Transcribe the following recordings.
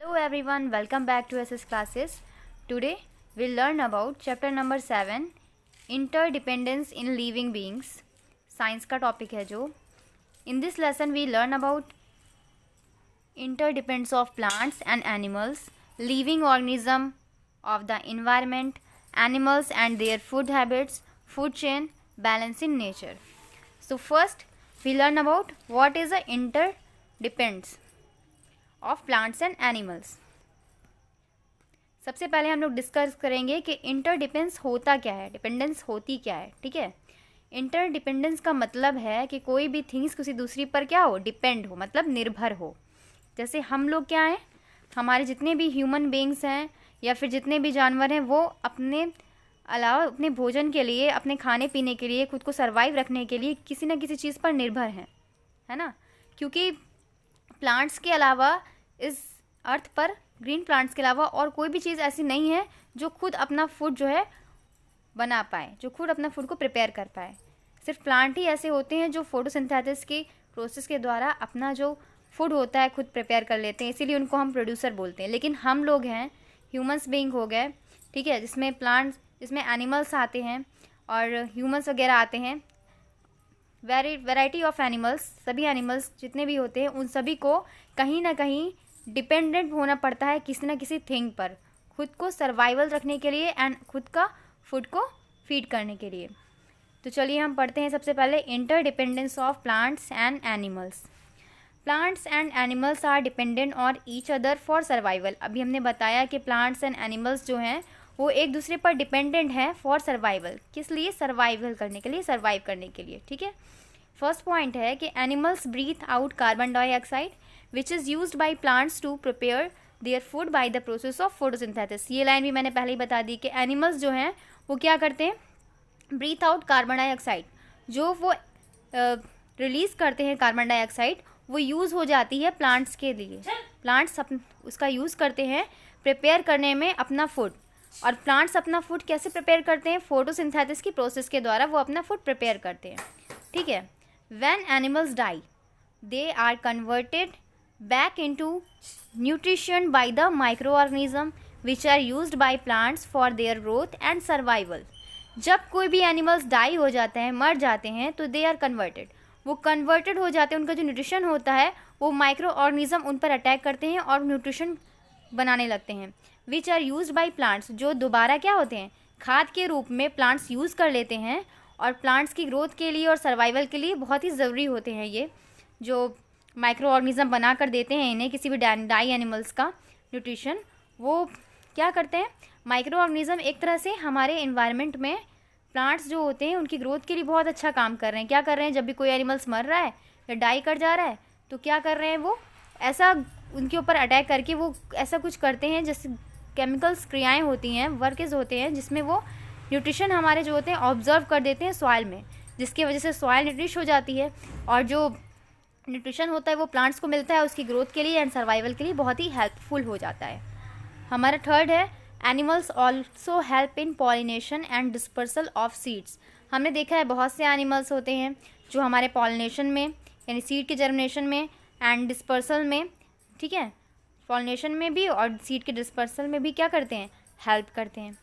Hello everyone, welcome back to SS classes. Today we'll learn about chapter number 7 interdependence in living beings. Science का topic है जो. In this lesson we learn about interdependence of plants and animals, living organism of the environment, animals and their food habits, food chain, balance in nature. So first we learn about what is the interdependence of plants and animals. सबसे पहले हम लोग discuss करेंगे कि interdependence होता क्या है, dependence होती क्या है. ठीक है, इंटरडिपेंडेंस का मतलब है कि कोई भी थिंग्स किसी दूसरी पर क्या हो, डिपेंड हो, मतलब निर्भर हो. जैसे हम लोग क्या हैं, हमारे जितने भी ह्यूमन बींग्स हैं या फिर जितने भी जानवर हैं वो अपने अलावा अपने भोजन के लिए, अपने खाने पीने के लिए, खुद को सर्वाइव रखने के लिए किसी न किसी चीज़ पर निर्भर हैं, है ना. क्योंकि प्लांट्स के अलावा इस अर्थ पर, ग्रीन प्लांट्स के अलावा और कोई भी चीज़ ऐसी नहीं है जो खुद अपना फूड जो है बना पाए, जो खुद अपना फूड को प्रिपेयर कर पाए. सिर्फ प्लांट ही ऐसे होते हैं जो फोटोसिंथेसिस की प्रोसेस के द्वारा अपना जो फूड होता है खुद प्रिपेयर कर लेते हैं, इसीलिए उनको हम प्रोड्यूसर बोलते हैं. लेकिन हम लोग हैं, ह्यूमंस बीइंग हो गए, ठीक है, जिसमें प्लांट्स, जिसमें एनिमल्स आते हैं और ह्यूमंस वगैरह आते हैं. वैरायटी ऑफ एनिमल्स, सभी एनिमल्स जितने भी होते हैं उन सभी को कहीं ना कहीं डिपेंडेंट होना पड़ता है किसी न किसी थिंग पर, खुद को सर्वाइवल रखने के लिए एंड खुद का फूड को फीड करने के लिए. तो चलिए हम पढ़ते हैं सबसे पहले interdependence of plants and animals. Plants and animals are dependent on each other for survival. अभी हमने बताया कि प्लांट्स एंड एनिमल्स जो हैं वो एक दूसरे पर डिपेंडेंट हैं फॉर सर्वाइवल. किस लिए? सर्वाइवल करने के लिए, सर्वाइव करने के लिए. ठीक है, फर्स्ट पॉइंट है कि animals breathe out carbon dioxide which is used by plants to prepare their food by the process of photosynthesis. ये लाइन भी मैंने पहले ही बता दी कि एनिमल्स जो हैं वो क्या करते हैं, ब्रीथ आउट कार्बन डाइऑक्साइड, जो वो रिलीज़ करते हैं कार्बन डाइऑक्साइड, वो यूज़ हो जाती है प्लांट्स के लिए. प्लांट्स उसका यूज़ करते हैं प्रिपेयर करने में अपना फूड. और प्लांट्स अपना फूड कैसे प्रिपेयर करते हैं? फोटोसिंथेसिस की प्रोसेस के द्वारा वो अपना फूड प्रिपेयर करते हैं. ठीक है, when animals die they are converted back into nutrition by the micro organism which are used by plants for their growth and survival. जब कोई भी एनिमल्स डाई हो जाते हैं, मर जाते हैं, तो दे आर कन्वर्टेड, वो कन्वर्टेड हो जाते हैं. उनका जो न्यूट्रिशन होता है वो माइक्रो ऑर्गेनिज्म उन पर अटैक करते हैं और न्यूट्रिशन बनाने लगते हैं. Which are used by plants, जो दोबारा क्या होते हैं, खाद के रूप में प्लांट्स यूज़ कर लेते हैं और प्लांट्स की ग्रोथ के लिए और सर्वाइवल के लिए बहुत ही ज़रूरी होते हैं. ये जो माइक्रो ऑर्गेनिज्म बना कर देते हैं इन्हें, किसी भी डाई एनिमल्स का न्यूट्रिशन, वो क्या करते हैं, माइक्रो ऑर्गेनिज्म एक तरह से हमारे इन्वायरमेंट में प्लांट्स जो होते हैं उनकी ग्रोथ के लिए बहुत अच्छा काम कर रहे हैं. क्या कर रहे हैं, जब भी कोई एनिमल्स मर रहा है या डाई कर जा रहा है तो क्या कर रहे हैं, वो ऐसा उनके ऊपर अटैक करके वो ऐसा कुछ करते हैं, जैसे केमिकल्स क्रियाएँ होती हैं, वर्केज होते हैं, जिसमें वो न्यूट्रिशन हमारे जो होते हैं ऑब्जर्व कर देते हैं सॉइल में, जिसकी वजह से सॉइल न्यूट्रिश हो जाती है और जो न्यूट्रिशन होता है वो प्लांट्स को मिलता है उसकी ग्रोथ के लिए एंड सर्वाइवल के लिए बहुत ही हेल्पफुल हो जाता है. हमारा थर्ड है animals also help in pollination and dispersal of seeds. हमने देखा है बहुत से एनिमल्स होते हैं जो हमारे पॉलिनेशन में, यानी सीड के जर्मिनेशन में एंड डिस्पर्सल में, ठीक है, पॉलिनेशन में भी और सीड के डिस्पर्सल में भी क्या करते हैं, हेल्प करते हैं.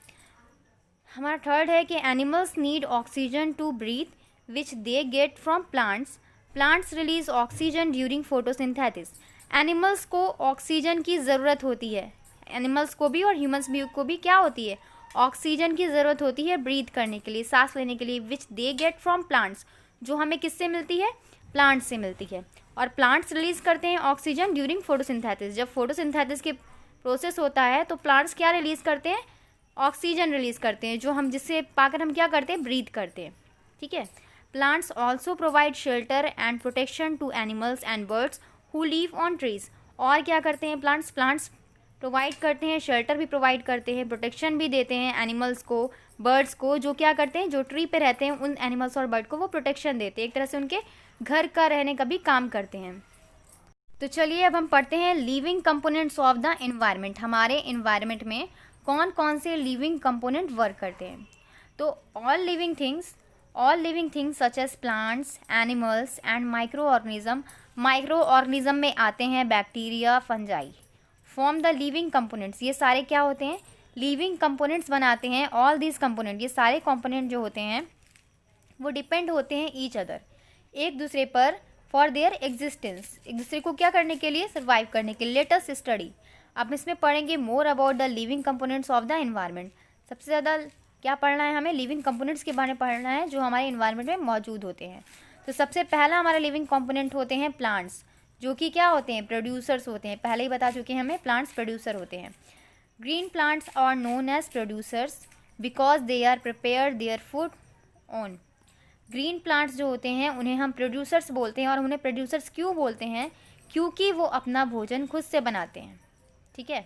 हमारा थर्ड है कि animals need oxygen to breathe which they get from plants. Plants release oxygen during photosynthesis. Animals को ऑक्सीजन की ज़रूरत होती है, एनिमल्स को भी और ह्यूमंस भी को भी क्या होती है, ऑक्सीजन की ज़रूरत होती है ब्रीथ करने के लिए, सांस लेने के लिए. विच दे गेट फ्रॉम प्लांट्स, जो हमें किससे मिलती है, प्लांट्स से मिलती है. और प्लांट्स रिलीज़ करते हैं ऑक्सीजन ड्यूरिंग फोटोसिंथेसिस. जब फोटोसिंथेसिस के प्रोसेस होता है तो प्लांट्स क्या रिलीज़ करते हैं, ऑक्सीजन रिलीज़ करते हैं, जो हम जिससे पाकर हम क्या करते हैं, ब्रीथ करते हैं. ठीक है, plants also provide shelter and protection to animals and birds who live on trees. और क्या करते हैं प्लांट्स, प्लांट्स प्रोवाइड करते हैं, शेल्टर भी प्रोवाइड करते हैं, प्रोटेक्शन भी देते हैं एनिमल्स को, बर्ड्स को, जो क्या करते हैं, जो ट्री पे रहते हैं उन एनिमल्स और बर्ड को वो प्रोटेक्शन देते हैं, एक तरह से उनके घर का रहने का भी काम करते हैं. तो चलिए अब हम पढ़ते हैं living components of the environment. हमारे एनवायरनमेंट में कौन कौन से लिविंग कंपोनेंट वर्क करते हैं. तो all living things such as plants, animals and micro organism. Micro organism में आते हैं bacteria, fungi. Form the living components, ये सारे क्या होते हैं, लिविंग कंपोनेंट्स बनाते हैं। ऑल दीज कंपोनेंट, ये सारे कंपोनेंट जो होते हैं वो डिपेंड होते हैं ईच अदर, एक दूसरे पर, फॉर देयर एग्जिस्टेंस, एक दूसरे को क्या करने के लिए, सर्वाइव करने के लिए। लेट अस स्टडी, अब इसमें पढ़ेंगे more about the living components of the environment. सबसे ज़्यादा क्या पढ़ना है हमें, लिविंग कंपोनेंट्स के बारे में पढ़ना है जो हमारे एनवायरनमेंट में मौजूद होते हैं। तो सबसे पहला हमारा लिविंग कंपोनेंट होते हैं प्लांट्स, जो कि क्या होते हैं, प्रोड्यूसर्स होते हैं। पहले ही बता चुके हैं हमें, प्लांट्स प्रोड्यूसर होते हैं। Green plants are known as producers because they are prepare their food on. Green plants जो होते हैं उन्हें हम प्रोड्यूसर्स बोलते हैं। और उन्हें प्रोड्यूसर्स क्यों बोलते हैं, क्योंकि वो अपना भोजन खुद से बनाते हैं, ठीक है।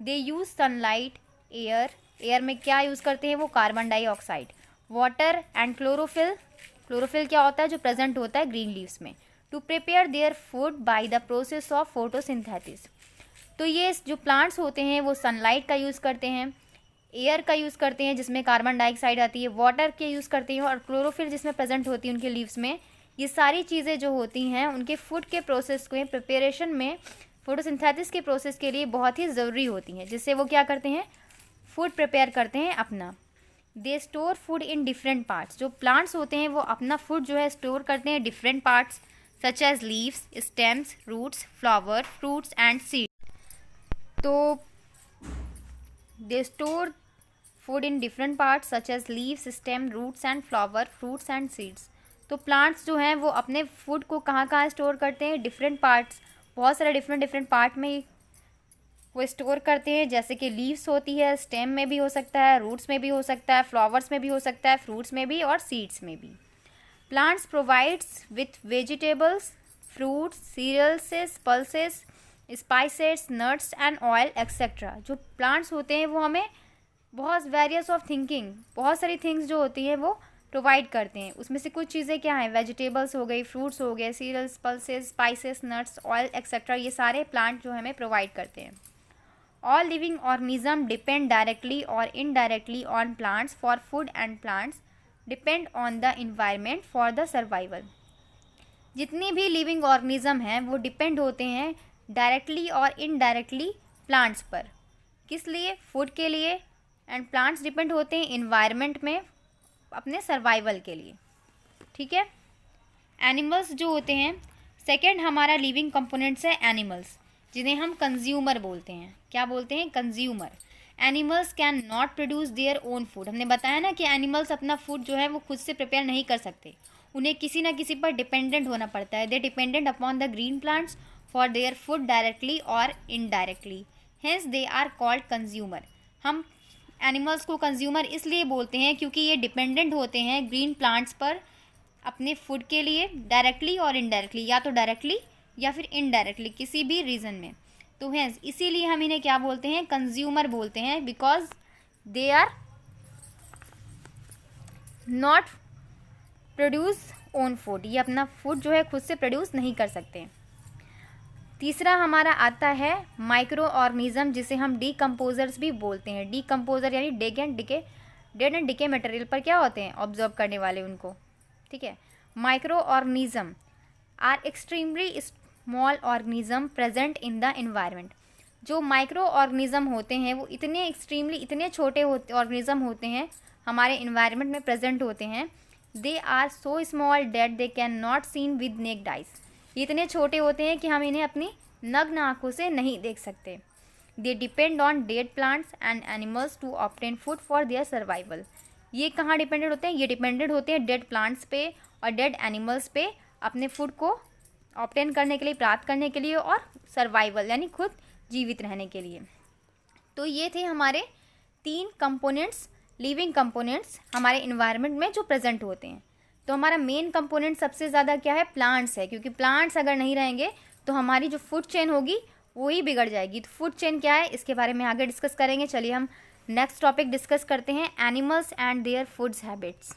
They use sunlight, air, air में क्या यूज़ करते हैं वो, carbon dioxide, water and chlorophyll, chlorophyll क्या होता है, जो प्रेजेंट होता है ग्रीन लीव्स में, to prepare their food by the process of photosynthesis. तो ये जो प्लांट्स होते हैं वो सनलाइट का यूज़ करते हैं, एयर का यूज़ करते हैं जिसमें कार्बन डाइऑक्साइड आती है, वाटर के यूज़ करते हैं, और क्लोरोफिल जिसमें प्रेजेंट होती है उनके लीव्स में। ये सारी चीज़ें जो होती हैं उनके फूड के प्रोसेस को, प्रिपरेशन में, फोटोसिंथेसिस के प्रोसेस के लिए बहुत ही ज़रूरी होती हैं, जिससे वो क्या करते हैं, फूड प्रिपेयर करते हैं अपना। दे store food in different parts, जो प्लांट्स होते हैं वो अपना फूड जो है स्टोर करते हैं different parts, such as leaves, stems, roots, flower, fruits and seed. तो they store food in different parts such as leaves, stem, roots and flower, fruits and seeds. तो प्लांट्स जो हैं वो अपने फूड को कहाँ कहाँ स्टोर करते हैं, डिफरेंट पार्ट्स, बहुत सारे डिफरेंट पार्ट में वो स्टोर करते हैं। जैसे कि लीव्स होती है, स्टेम में भी हो सकता है, रूट्स में भी हो सकता है, फ्लावर्स में भी हो सकता है, फ्रूट्स में भी और सीड्स में भी। Plants provides with vegetables, fruits, cereals, pulses, spices, nuts and oil etcetera. जो प्लांट्स होते हैं वो हमें बहुत वेरियस ऑफ थिंकिंग, बहुत सारी थिंग्स जो होती हैं वो प्रोवाइड करते हैं। उसमें से कुछ चीज़ें क्या हैं, वेजिटेबल्स हो गई, फ्रूट्स हो गए, cereals, pulses, spices, nuts, oil etcetera, ये सारे प्लांट जो हमें प्रोवाइड करते हैं। All living organism depend directly और indirectly on plants for food and plants depend on the environment for the survival. जितनी भी लिविंग ऑर्गेनिज्म हैं वो डिपेंड होते हैं डायरेक्टली और इनडायरेक्टली प्लांट्स पर, किस लिए, फूड के लिए, एंड प्लांट्स डिपेंड होते हैं इन्वायरमेंट में अपने सर्वाइवल के लिए, ठीक है। एनिमल्स जो होते हैं, सेकेंड हमारा लिविंग कंपोनेंट्स है एनिमल्स, जिन्हें हम कंज्यूमर बोलते हैं। क्या बोलते हैं, consumer. Animals can not produce their own food. हमने बताया ना कि एनिमल्स अपना फूड जो है वो खुद से प्रिपेयर नहीं कर सकते, उन्हें किसी ना किसी पर डिपेंडेंट होना पड़ता है। They dependent upon the green plants for their food directly और indirectly, hence they are called consumer. हम एनिमल्स को कंज्यूमर इसलिए बोलते हैं क्योंकि ये डिपेंडेंट होते हैं ग्रीन प्लांट्स पर अपने फूड के लिए, डायरेक्टली और इनडायरेक्टली, या तो डायरेक्टली या फिर इनडायरेक्टली किसी भी रीज़न में। तो हेंस इसीलिए हम इन्हें क्या बोलते हैं, कंज्यूमर बोलते हैं, because they are not produce own food, ये अपना फूड जो है खुद से प्रोड्यूस नहीं कर सकते। तीसरा हमारा आता है माइक्रो ऑर्गेनिज्म, जिसे हम डीकम्पोजर्स भी बोलते हैं। डीकम्पोजर यानी डेड एंड डिके मटेरियल पर क्या होते हैं, ऑब्जर्व करने वाले उनको, ठीक है। Micro organism are extremely small organism present in the environment. जो माइक्रो ऑर्गेनिज्म होते हैं वो इतने छोटे ऑर्गेनिज्म होते हैं, हमारे इन्वायरमेंट में प्रेजेंट होते हैं। They are so small that they can not seen with naked eyes. ये इतने छोटे होते हैं कि हम इन्हें अपनी नग्न आँखों से नहीं देख सकते। They depend on dead plants and animals to obtain food for their survival. ये कहाँ डिपेंडेंट होते हैं, ये डिपेंडेंट होते हैं डेड प्लांट्स पे और डेड एनिमल्स पे अपने फूड को ऑब्टेन करने के लिए, प्राप्त करने के लिए, और सर्वाइवल यानी खुद जीवित रहने के लिए। तो ये थे हमारे 3 कंपोनेंट्स, लिविंग कंपोनेंट्स हमारे इन्वायरमेंट में जो प्रेजेंट होते हैं। तो हमारा मेन कंपोनेंट सबसे ज़्यादा क्या है, प्लांट्स है, क्योंकि प्लांट्स अगर नहीं रहेंगे तो हमारी जो फूड चेन होगी वो ही बिगड़ जाएगी। तो फूड चेन क्या है इसके बारे में आगे डिस्कस करेंगे। चलिए हम नेक्स्ट टॉपिक डिस्कस करते हैं, animals and their foods habits.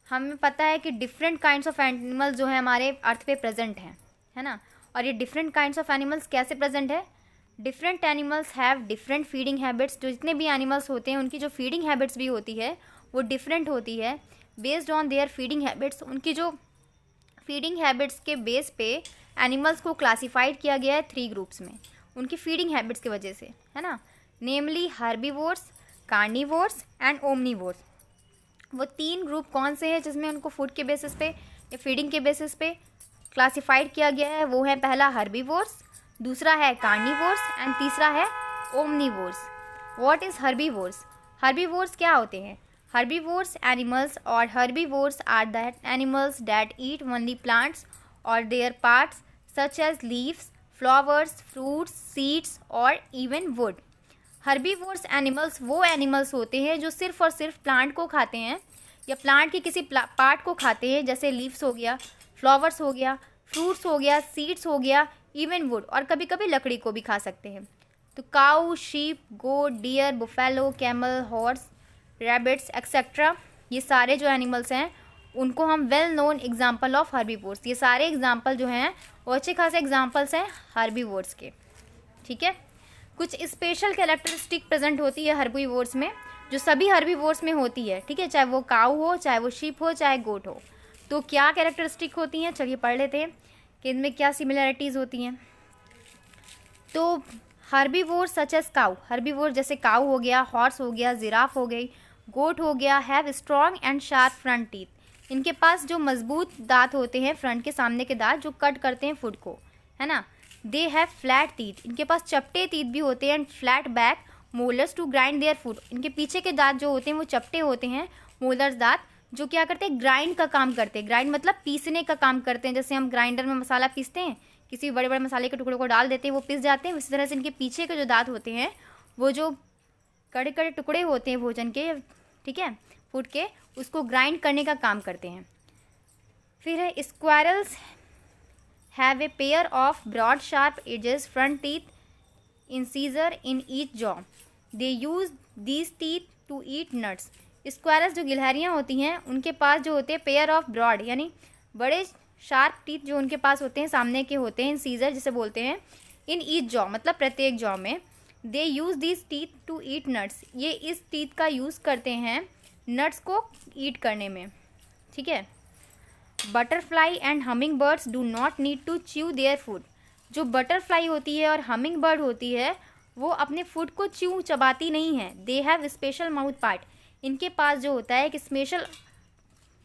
हमें पता है कि डिफरेंट काइंड्स ऑफ एनिमल्स जो है हमारे अर्थ पे प्रेजेंट हैं, है ना। और ये डिफरेंट काइंड्स ऑफ एनिमल्स कैसे प्रेजेंट है, different animals have different feeding habits. जो जितने भी एनिमल्स होते हैं उनकी जो फीडिंग हैबिट्स भी होती है वो डिफरेंट होती है। Based on their feeding habits, उनकी जो फीडिंग हैबिट्स के बेस पे एनिमल्स को क्लासिफाइड किया गया है 3 ग्रुप्स में। उनकी फीडिंग हैबिट्स की वजह से, है ना। नेमली हर्बीवोर्स, कार्निवोर्स एंड ओमनीवोर्स। वो 3 ग्रुप कौन से हैं जिसमें उनको फूड के बेसिस पे या फीडिंग के बेसिस पे क्लासिफाइड किया गया है? वो है पहला हर्बीवोर्स, दूसरा है कार्निवोर्स एंड तीसरा है omnivores. What is herbivores? Herbivores क्या होते हैं? हर्बीवोर्स एनिमल्स और herbivores are that animals that eat only plants और their parts such as leaves, flowers, fruits, seeds और इवन वुड। हर्बीवोर्स एनिमल्स वो एनिमल्स होते हैं जो सिर्फ और सिर्फ प्लांट को खाते हैं या प्लांट के किसी पार्ट को खाते हैं, जैसे लीव्स हो गया, फ्लावर्स हो गया, फ्रूट्स हो गया, सीड्स हो गया, इवन वुड, और कभी कभी लकड़ी को भी खा सकते हैं। तो cow, sheep, goat, deer, buffalo, camel, horse, rabbits etcetera, ये सारे जो एनिमल्स हैं उनको हम well known example of herbivores, ये सारे एग्जाम्पल जो हैं वो अच्छे खासे एग्जाम्पल्स हैं हर्बीवोर्स के। ठीक है, कुछ स्पेशल कैरेक्टरिस्टिक प्रेजेंट होती है हर्बीवोर्स में, जो सभी हर्बीवोर्स में होती है। ठीक है, चाहे वो काऊ हो, चाहे वो शीप हो, चाहे गोट हो। तो क्या कैरेक्टरिस्टिक होती हैं, चलिए पढ़ लेते हैं कि इनमें क्या सिमिलरिटीज़ होती हैं। तो हर्बीवोर्स सच एज काऊ, हर्बीवोर जैसे काऊ हो गया, हॉर्स हो गया, जिराफ हो गई, गोट हो गया, have strong and sharp front teeth. इनके पास जो मजबूत दांत होते हैं, फ्रंट के सामने के दांत जो कट करते हैं फूड को, है ना। दे हैव फ्लैट टीथ, इनके पास चपटे टीथ भी होते हैं, and flat back molars to grind their food. इनके पीछे के दांत जो होते हैं वो चपटे होते हैं, मोलर्स दांत, जो क्या करते हैं, ग्राइंड का काम करते हैं। ग्राइंड मतलब पीसने का काम करते हैं। जैसे हम ग्राइंडर में मसाला पीसते हैं, किसी बड़े बड़े मसाले के टुकड़ों को डाल देते हैं, वो पिस जाते हैं। उसी तरह से इनके पीछे के जो दांत होते हैं वो जो कड़े कड़े टुकड़े होते हैं भोजन के, ठीक है, फूड के, उसको ग्राइंड करने का काम करते हैं। फिर है squirrels have a pair of broad sharp edges front teeth incisor in each jaw. They use these teeth to eat nuts. Squirrels जो गिलहरियाँ होती हैं उनके पास जो होते हैं पेयर ऑफ ब्रॉड यानी बड़े शार्प टीथ जो उनके पास होते हैं, सामने के होते हैं, इंसीजर जिसे बोलते हैं, इन ईच जॉ मतलब प्रत्येक जॉ में। They use this teeth to eat nuts, ये इस टीथ का यूज़ करते हैं नट्स को ईट करने में। ठीक है, butterfly and humming birds do not need to chew their food. जो बटरफ्लाई होती है और हमिंग बर्ड होती है वो अपने फूड को च्यू चबाती नहीं है। They have special mouth part, इनके पास जो होता है एक स्पेशल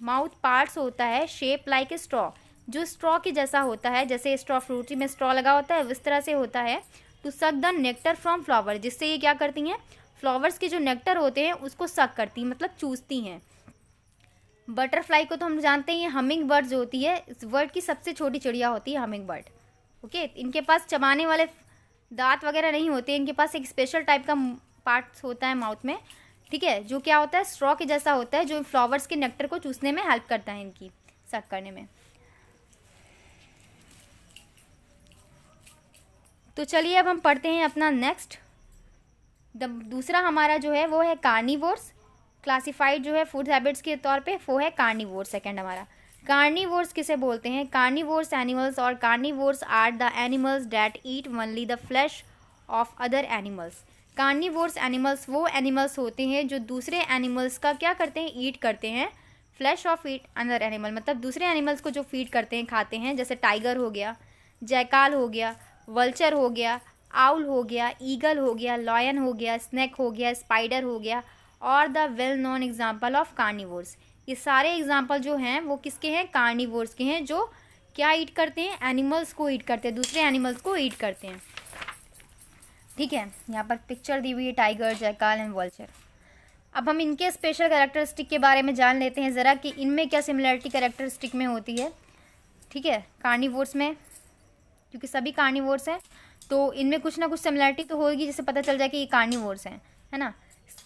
माउथ पार्ट्स होता है, शेप लाइक ए स्ट्रॉ, जो स्ट्रॉ के जैसा होता है, जैसे स्ट्रॉ फ्रूटी में स्ट्रॉ लगा होता है उस तरह से होता है। To suck the nectar from flower, जिससे ये क्या करती हैं, फ्लावर्स के जो नेक्टर होते हैं उसको सक करती हैं, मतलब चूसती हैं। बटरफ्लाई को तो हम जानते हैं, हमिंग बर्ड जो होती है इस वर्ड की सबसे छोटी चिड़िया होती है हमिंग बर्ड। ओके, इनके पास चबाने वाले दांत वगैरह नहीं होते, इनके पास एक स्पेशल टाइप का पार्ट्स होता है माउथ में, ठीक है, जो क्या होता है, स्ट्रॉ के जैसा होता है, जो फ्लावर्स के नेक्टर को चूसने में हेल्प करता है, इनकी सक करने में। तो चलिए अब हम पढ़ते हैं अपना नेक्स्ट। दूसरा हमारा जो है वो है कार्निवोर्स, क्लासिफाइड जो है फूड हैबिट्स के तौर पे वो है कार्निवोर्स। सेकंड हमारा कार्निवोर्स किसे बोलते हैं? कार्निवोर्स एनिमल्स और carnivores are the animals that eat only the flesh of other animals. Carnivores animals वो एनिमल्स होते हैं जो दूसरे एनिमल्स का क्या करते हैं, ईट करते हैं। Flash of eat other animal मतलब दूसरे एनिमल्स को जो फीड करते हैं, खाते हैं, जैसे टाइगर हो गया, जैकाल हो गया, वल्चर हो गया, आउल हो गया, ईगल हो गया, लॉयन हो गया, स्नेक हो गया, स्पाइडर हो गया, और the well known example of carnivores. ये सारे एग्जाम्पल जो हैं वो किसके हैं? कार्निवोर्स के हैं, जो क्या ईट करते हैं? एनिमल्स को ईट करते हैं, दूसरे एनिमल्स को ईट करते हैं। ठीक है, यहाँ पर पिक्चर दी हुई है टाइगर, जैकाल एंड वल्चर। अब हम इनके स्पेशल कैरेक्टरिस्टिक के बारे में जान लेते हैं ज़रा कि इनमें क्या सिमिलरिटी कैरेक्टरिस्टिक में होती है। ठीक है, कार्निवोर्स में, क्योंकि सभी कार्निवोर्स हैं तो इनमें कुछ ना कुछ सिमिलरिटी तो होगी, जिससे पता चल जाए कि ये कार्निवोर्स हैं, है ना।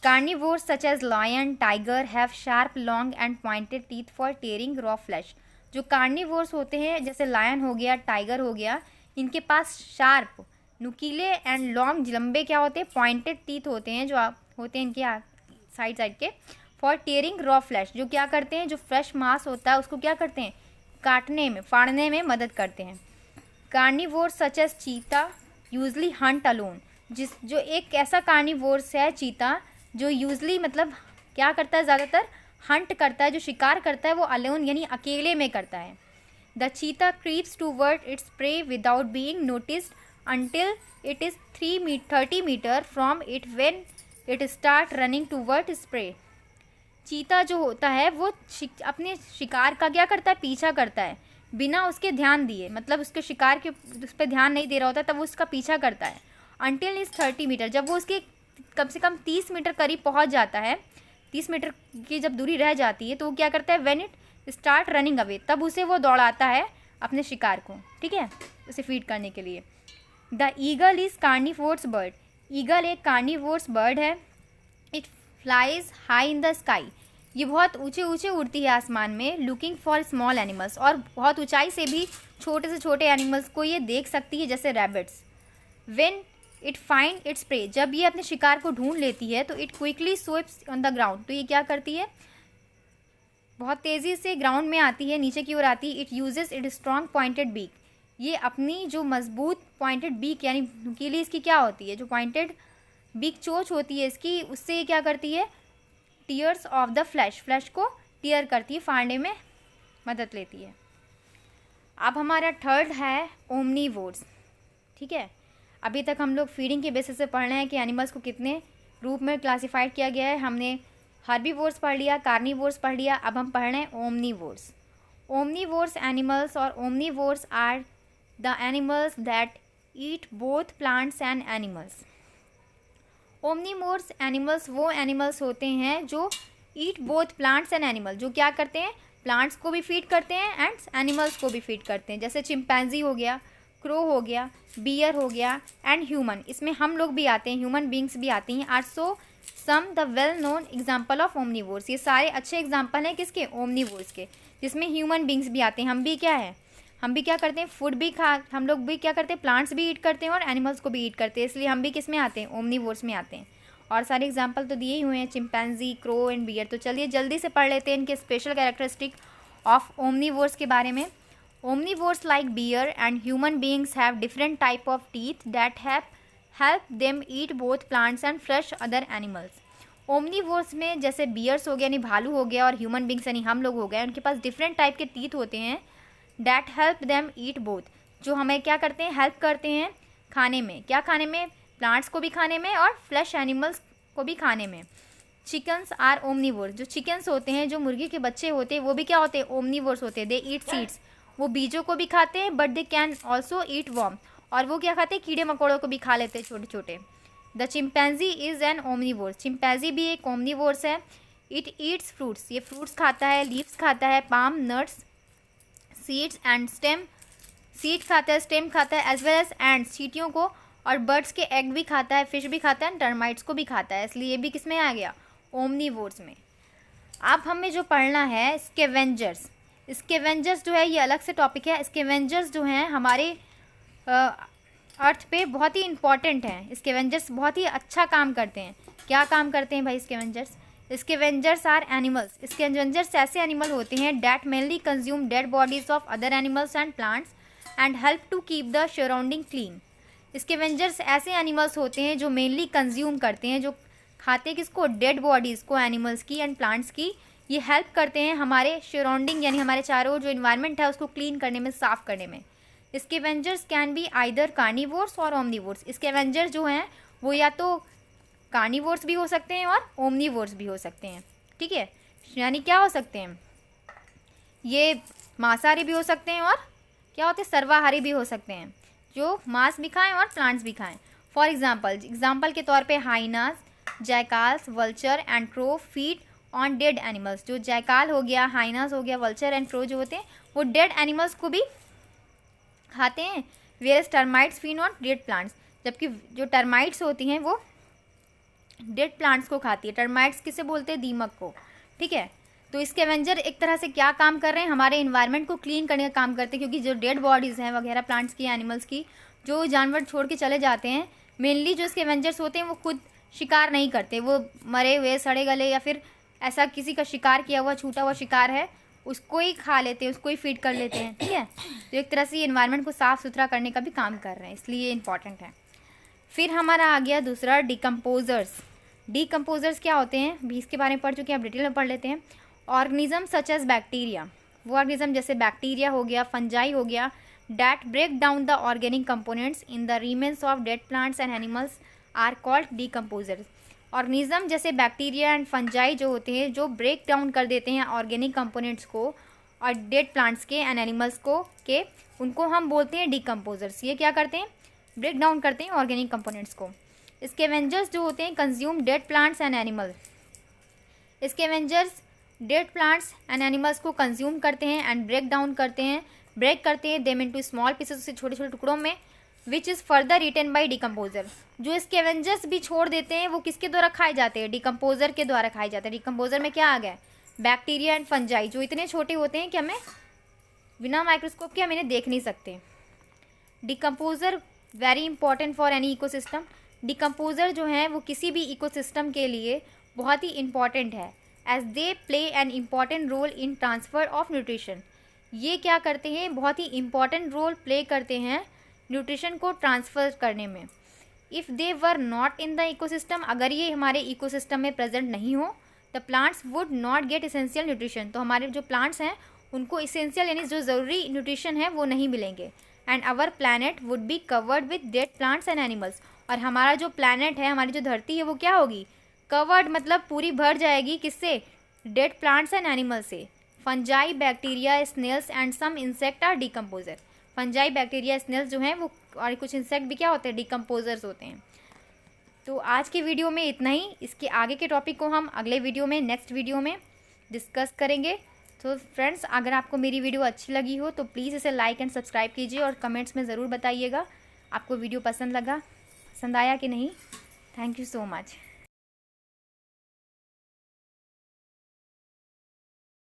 Carnivores such as lion, tiger have sharp, long and pointed teeth for tearing raw flesh. जो कार्निवोर्स होते हैं जैसे लायन हो गया, टाइगर हो गया, इनके पास शार्प, नुकीले एंड लॉन्ग, लंबे क्या होते हैं, पॉइंटेड टीथ होते हैं, जो होते हैं इनके साइड साइड के, फॉर टेयरिंग रॉ फ्लैश, जो क्या करते हैं, जो फ्रेश मांस होता है उसको क्या करते हैं, काटने में, फाड़ने में मदद करते हैं। कार्निवोर्स सच एज चीता यूजली हंट अलोन, जो एक ऐसा कार्निवोर्स है चीता जो यूजली मतलब क्या करता है, ज़्यादातर हंट करता है, जो शिकार करता है वो अलोन यानी अकेले में करता है। द चीता creeps toward its prey without being noticed until it is 30 meter from it when it start running toward prey. चीता जो होता है वो अपने शिकार का क्या करता है, पीछा करता है बिना उसके ध्यान दिए, मतलब उसके शिकार के उस पर ध्यान नहीं दे रहा होता तब वो उसका पीछा करता है. until is 30 मीटर, जब वो उसके कम से कम 30 मीटर करीब पहुंच जाता है, 30 मीटर की जब दूरी रह जाती है तो वो क्या करता है, when it start running away, तब उसे वो दौड़ाता है अपने शिकार को, ठीक है, उसे फीड करने के लिए. The eagle is carnivorous bird. Eagle एक कार्निवोरस बर्ड है. It flies high in the sky. ये बहुत ऊंचे ऊंचे उड़ती है आसमान में. लुकिंग फॉर स्मॉल एनिमल्स, और बहुत ऊंचाई से भी छोटे से छोटे एनिमल्स को ये देख सकती है, जैसे rabbits. When it find its prey, जब ये अपने शिकार को ढूंढ लेती है तो it quickly sweeps on the ground, तो ये क्या करती है, बहुत तेज़ी से ग्राउंड में आती है, नीचे की ओर आती है. It uses it strong pointed beak. ये अपनी जो मजबूत पॉइंटेड बीक यानी नुकीली इसकी क्या होती है, जो पॉइंटेड बीक चोंच होती है इसकी, उससे ये क्या करती है, टीयर्स ऑफ द फ्लैश को टीयर करती है, फाड़ने में मदद लेती है. अब हमारा थर्ड है ओमनीवोर्स. ठीक है, अभी तक हम लोग फीडिंग के बेसिस से पढ़ रहे हैं कि एनिमल्स को कितने रूप में क्लासिफाइड किया गया है. हमने हर्बीवोर्स पढ़ लिया, कार्निवोर्स पढ़ लिया, अब हम पढ़ रहे हैं ओमनीवोर्स. ओमनीवोर्स एनिमल्स और omnivores are the animals that eat both plants and animals. Omnivores animals वो एनिमल्स होते हैं जो eat both plants and animal, जो क्या करते हैं, प्लांट्स को भी फीड करते हैं एंड एनिमल्स को भी फीड करते हैं. जैसे चिंपैंजी हो गया, क्रो हो गया, बियर हो गया एंड ह्यूमन, इसमें हम लोग भी आते हैं, ह्यूमन बींग्स भी आती हैं. Are so some the well known example of omnivores. ये सारे अच्छे एग्जाम्पल हैं किसके, ओमनीवोर्स के, जिसमें ह्यूमन बींग्स भी आते हैं. हम भी क्या है, हम भी क्या करते हैं, फूड भी हम लोग भी क्या करते हैं, प्लांट्स भी ईट करते हैं और एनिमल्स को भी ईट करते हैं, इसलिए हम भी किस में आते हैं, ओमनीवोर्स में आते हैं. और सारे एग्जाम्पल तो दिए ही हुए हैं, चिंपैंजी, क्रो एंड बियर. तो चलिए जल्दी से पढ़ लेते हैं इनके स्पेशल कैरेक्टरिस्टिक ऑफ ओमनीवोर्स के बारे में. Omnivores like bear and human beings have different type of teeth that help them eat both plants and fresh other animals. Omnivores में जैसे bears हो गया यानी भालू हो गया और human beings यानी हम लोग हो गए, उनके पास different type के teeth होते हैं that help them eat both, जो हमें क्या करते हैं, help करते हैं खाने में. क्या खाने में, plants को भी खाने में और fresh animals को भी खाने में. Chickens are omnivores. जो chickens होते हैं, जो मुर्गी के बच्चे होते हैं, वो भी क्या होते हैं, omnivores होते हैं. They eat seeds. वो बीजों को भी खाते हैं, but they can also eat worm, और वो क्या खाते हैं, कीड़े मकोड़ों को भी खा लेते हैं छोटे छोटे. The chimpanzee is an omnivore. Chimpanzee भी एक ओमनीवोर्स है. It eats fruits. ये फ्रूट्स खाता है, लीव्स खाता है, palm, nuts, seeds and stem. Seed खाता है, स्टेम खाता है, एज वेल एज एंड्स, चींटियों को, और बर्ड्स के एग भी खाता है, फिश भी खाता है, टर्माइट्स को भी खाता है, इसलिए ये भी किस में आ गया, ओमनीवोर्स में. अब हमें जो पढ़ना है स्कैवेंजर्स. स्कैवेंजर्स जो है ये अलग से टॉपिक है. स्कैवेंजर्स जो हैं हमारे अर्थ पे बहुत ही इंपॉर्टेंट हैं. स्कैवेंजर्स बहुत ही अच्छा काम करते हैं. क्या काम करते हैं भाई scavengers? Scavengers are animals. Scavengers ऐसे एनिमल होते हैं that mainly consume dead bodies of other animals and plants and help to keep the surrounding clean. Scavengers ऐसे एनिमल्स होते हैं जो मेनली कंज्यूम करते हैं, जो खाते किसको, डेड बॉडीज़ को, एनिमल्स की एंड प्लांट्स की. ये हेल्प करते हैं हमारे सराउंडिंग यानी हमारे चारों जो इन्वायरमेंट है उसको क्लीन करने में, साफ़ करने में. Scavengers can be either carnivores और ओमनीवोर्स. स्कैवेंजर्स जो हैं वो या तो कार्निवोर्स भी हो सकते हैं और ओमनीवोर्स भी हो सकते हैं. ठीक है, यानी क्या हो सकते हैं, ये मांसाहारी भी हो सकते हैं और क्या होते हैं, सर्वाहारी भी हो सकते हैं, जो मांस भी खाएँ और प्लांट्स भी खाएँ. फॉर एग्जाम्पल के तौर पर hyenas, jackals, vulture and crow feed on dead animals. जो जैकाल हो गया, हाइनास हो गया, वल्चर एंड क्रो जो होते हैं वो डेड एनिमल्स को भी खाते हैं. Whereas termites feed on dead plants. जबकि जो टर्माइट्स होती हैं वो डेड प्लांट्स को खाती है. टर्माइट्स किसे बोलते हैं, दीमक को. ठीक है, तो स्कैवेंजर एक तरह से क्या काम कर रहे हैं, हमारे इन्वायरमेंट को क्लीन करने का काम करते हैं. क्योंकि जो डेड बॉडीज़ हैं वगैरह प्लांट्स की, एनिमल्स की, जो जानवर छोड़ के चले जाते हैं, मेनली जो स्कैवेंजर्स होते हैं वो खुद शिकार नहीं करते. वो मरे हुए, सड़े गले या फिर ऐसा किसी का शिकार किया हुआ, छूटा हुआ शिकार है, उसको ही खा लेते हैं, उसको ही फीड कर लेते हैं. ठीक है, तो एक तरह से ये इन्वायरमेंट को साफ़ सुथरा करने का भी काम कर रहे हैं, इसलिए ये इंपॉर्टेंट है. फिर हमारा आ गया दूसरा डिकम्पोजर्स. डिकम्पोजर्स क्या होते हैं भी इसके बारे में पढ़ चुके हैं, आप डिटेल में पढ़ लेते हैं. Organism such as bacteria. वो ऑर्गेनिज्म जैसे बैक्टीरिया हो गया, फंजाई हो गया, that break down the organic components in the remains of dead plants and animals are called decomposers. Organism जैसे बैक्टीरिया एंड फंजाई जो होते हैं, जो ब्रेक डाउन कर देते हैं ऑर्गेनिक कंपोनेंट्स को और डेड प्लांट्स के एंड एनिमल्स को के, उनको हम बोलते हैं डिकम्पोजर्स. ये क्या करते हैं? ब्रेक डाउन करते हैं ऑर्गेनिक कंपोनेंट्स को. स्कैवेंजर्स जो होते हैं consume dead plants and animal. Scavengers dead plants and animals को कंज्यूम करते हैं एंड ब्रेक डाउन करते हैं, ब्रेक करते हैं देम इनटू स्मॉल पीसेस, उसे छोटे छोटे टुकड़ों में, which is further written by decomposer. जो स्कैवेंजर्स भी छोड़ देते हैं वो किसके द्वारा खाए जाते हैं? डिकम्पोजर के द्वारा खाए जाते हैं. डिकम्पोजर में क्या आ गया? बैक्टीरिया एंड फंजाई, जो इतने छोटे होते हैं कि हमें बिना माइक्रोस्कोप के हम इन्हें देख नहीं सकते. Decomposer very important for any ecosystem. Decomposer जो हैं वो किसी भी इकोसिस्टम के लिए बहुत ही इंपॉर्टेंट है, as they play an important role in transfer of nutrition. ये क्या करते हैं? बहुत ही इंपॉर्टेंट रोल प्ले करते हैं न्यूट्रिशन को ट्रांसफ़र करने में. If they were not in the ecosystem, अगर ये हमारे इकोसिस्टम में प्रेजेंट नहीं हो, the plants would not gate essential nutrition. तो हमारे जो प्लांट्स हैं उनको इसेंशियल यानी जो ज़रूरी न्यूट्रिशन है वो नहीं मिलेंगे. And our planet would be covered with dead plants and animals. और हमारा जो प्लानट है, हमारी जो धरती है, वो क्या होगी? कवर्ड मतलब पूरी भर जाएगी. किससे? डेड प्लांट्स एंड एनिमल से. Fungi, bacteria, snails and some insect are decomposer. Fungi, bacteria, snails जो हैं वो और कुछ इंसेक्ट भी क्या होते हैं? डिकम्पोजर्स होते हैं. तो आज के वीडियो में इतना ही. इसके आगे के टॉपिक को हम अगले वीडियो में, नेक्स्ट वीडियो में डिस्कस करेंगे. तो फ्रेंड्स, अगर आपको मेरी वीडियो अच्छी लगी हो तो प्लीज़ इसे लाइक एंड सब्सक्राइब कीजिए और कमेंट्स में ज़रूर बताइएगा आपको वीडियो पसंद आया कि नहीं. Thank you so much.